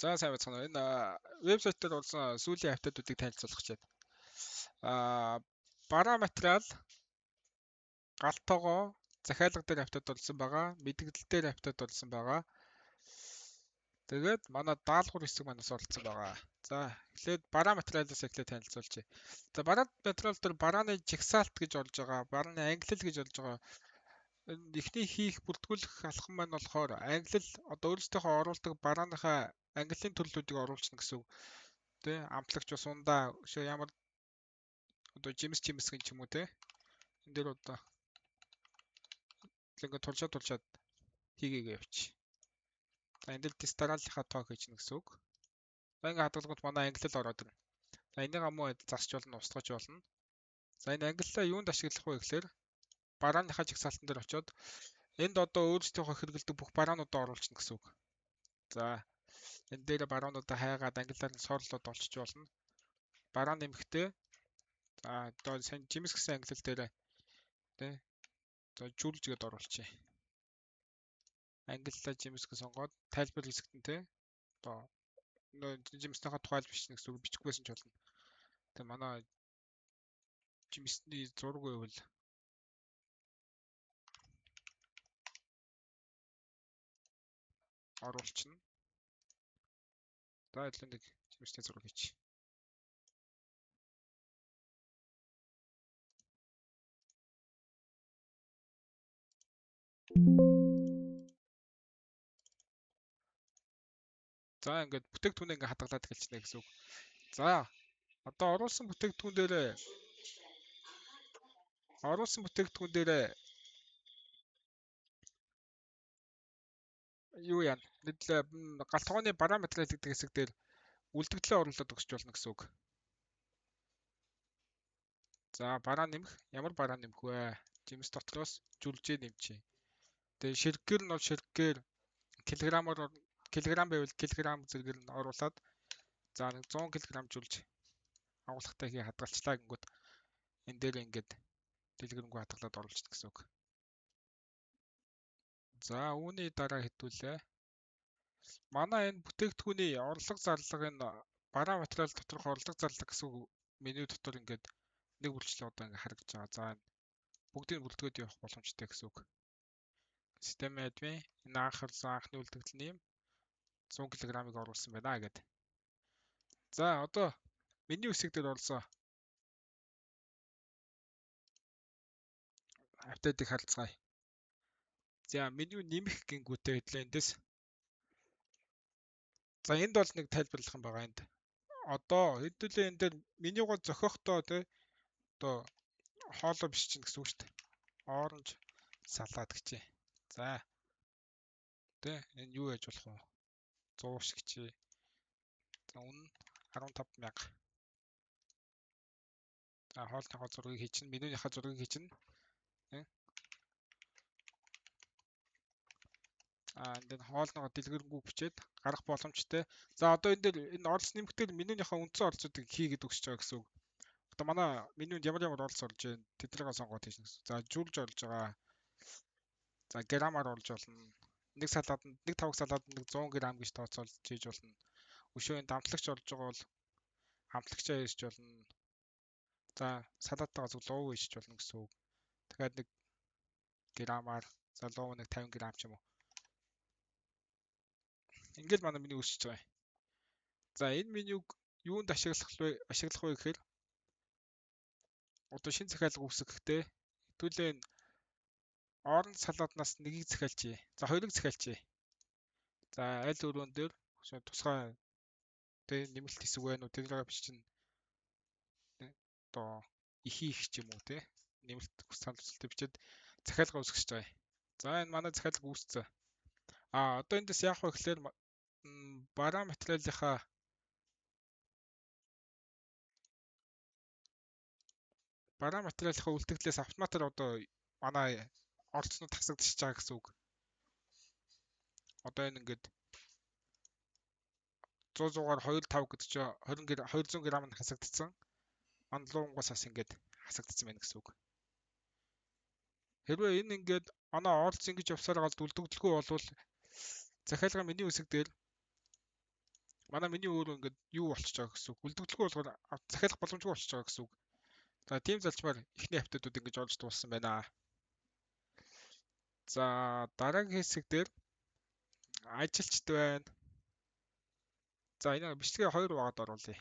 За сайн байцгаана уу. Энэ вебсайт дээр болсон сүүлийн апдейтуудыг танилцуулах гэж байна. Бараа материал галтоогоо захиалга дээр апдейт болсон байгаа. Мэдээлэл дээр апдейт болсон байгаа. Тэгээд манай даалгавар хэсэг манаас оролцсон байгаа. За эхлээд бараа материалаас эхлээд танилцуулъя. За бараа материал дээр барааны жигсаалт гэж орж байгаа. Барааны ангилал гэж орж байгаа. Эхний хийх бүртгүүлэх алхам маань болохоор ангилал одоо өөрсдийнхөө оруулдаг барааныхаа ангиллын төрлүүдийг оруулчихна гэсэн үг. Тэ амтлагч бас ундаа ямар одоо жимс гэх юм уу те энэ дээр одоо ингээд тулшаад хийгээгээ явчих. За энэ дээр дистаралынхаа тоо хийчихнэ гэсэн үг. За ингээд хадгалгууд манай ангиллал ороод ирнэ. За энийг амуу засч болно, устгаж болно. За энэ ангиллаа юунд ашиглах вэ гэхээр барааныхаа жигсаалтан дээр очиод энд одоо өөрсдийнхөө хэрэгэлдэг бүх бараануудаа оруулчихна гэсэн үг. За энэ дээр бараануудаа хайгаад ангиллаар нь соорлоод олчиж болно. Бараа нэмэхдээ за одоо сайн жимс гэсэн ангиллал дээр тэ за жүүлж гээд оруулчих. Ангиллаа жимс гэж сонгоод тайлбар хэсэгт нь те одоо жимснийхаа тухайл бичнэ гэсэн үг бичихгүй байсан ч болно. Тэгээ манай жимсний зураг байвал оруулчихна. За илүү нэг жимсний зураг хийчих. За ингээд бүтээгдэхүүнээ ингээд хадгалаад эхэлчихнэ гэсэн үг. За одоо оруулсан бүтээгдэхүүн дээр юу яана? Галтгооны бараа материал гэдэг хэсэг дээр үлдэгдлээ оруулаад өгсөж болно гэсэн үг. За бараа нэмэх. Ямар бараа нэмэх вэ? Жимс дотроос жүлжээ нэмчихье. Тэгээ ширхгээр нь бол ширхгээр килограмм байвал килограмм зэргээр нь оруулаад за 100 кг жүлж агуулгатай хий хадгалчлаа гингүүд энэ дээр ингээд дэлгэрэнгүй хадгалаад оруулчихна гэсэн үг. За үүний дараа хэдүүлээ. Манай энэ бүтээгдэхүүний орлого зарлага энэ бараа материал доторх орлого зарлага гэсэн меню дотор ингээд нэг бүрчлээ одоо ингээд харагдаж байгаа. За бүгдийг бүрдгөөд явах боломжтой гэсэн үг. Систем админ энэ анхны үлдэгдэл нэм 100 кг-ыг оруулсан байна гэдэг. За одоо меню хэсэг дээр орсон. Апдейтыг харилцгаая. За меню нэмэх гингүүтэй хэдлээ эндээс. За энд бол нэг тайлбарлах юм байгаа энд. Одоо хэдүүлээ энэ дээр менюгоо зохиохдоо тий одоо хоолой биш чинь гэсэн үг шүү дээ. Оранж салаад гэчээ. За тий энэ юу яаж болох вэ? 100 шиг гэчээ. За үнэ 15,000. За хоолныхоо зургийг хийчихнэ, менюнийхаа зургийг хийчихнэ. Энд хоолноо дэлгэрэнгүй бичээд гарах боломжтой. За одоо энэ дээр энэ орлос нэмэгдэл менюнийхаа үндсэн орлцуудыг хийгээд өгсөж байгаа гэсэн үг. Одоо манай менюнд ямар орлос орж байна? Тэднийг сонгоод хийх гэсэн. За жүлж орлож байгаа. За граммаар орлож болно. Нэг салаатанд нэг тавг салаатанд 100 г гэж тооцоолж хийж болно. Өшөө энэ дамтлагч орж байгаа бол хамтлагчаа хийж болно. За салааттайгаа зөв луу хийж болно гэсэн үг. Тэгэхээр нэг граммаар за луу нэг 50 г ч юм уу. Ингээл манай меню үүсэж байгаа. За энэ менюг юунд ашиглах вэ гэхээр одоо шинэ захиалга үүсгэхдээ хэдүүлээ энэ оранж салаатнаас нэгийг захиалчээ. За хоёрыг захиалчээ. За аль өрөөн дээр тусгай тэ нэмэлт хэсэг байна уу тэрийг биччихнэ. Одоо их ч юм уу те нэмэлт санал хүсэлтээ бичээд захиалга үүсгэж байгаа. За энэ манай захиалга үүсцээ. Одоо эндээс яах вэ гэхээр бараа материалынхаа үлдэгдлээс автоматар одоо манай орцнууд хасагдчихж байгаа гэсэн үг. Одоо энэ ингээд 100-аар 2.5 гэдэг чинь 200 г нь хасагдсан. Манлуунгаас бас ингээд хасагдсан байна гэсэн үг. Хэрвээ энэ ингээд манай орц ингэж явсаар гал үлдэгдэлгүй болвол захиалгын меню хэсэг дээр Манай миний өөр ингээд юу болчихж байгаа гэсэн үг. Үлдэгдэлгүй болохоор захиалах боломжгүй болчихж байгаа гэсэн үг. За тийм залчмаар эхний хавтуудыг ингэж олж дуулсан байна. За дараагийн хэсэг дээр ажилчт байна. За энэ бичлэгээ 2 багаад оруулъя.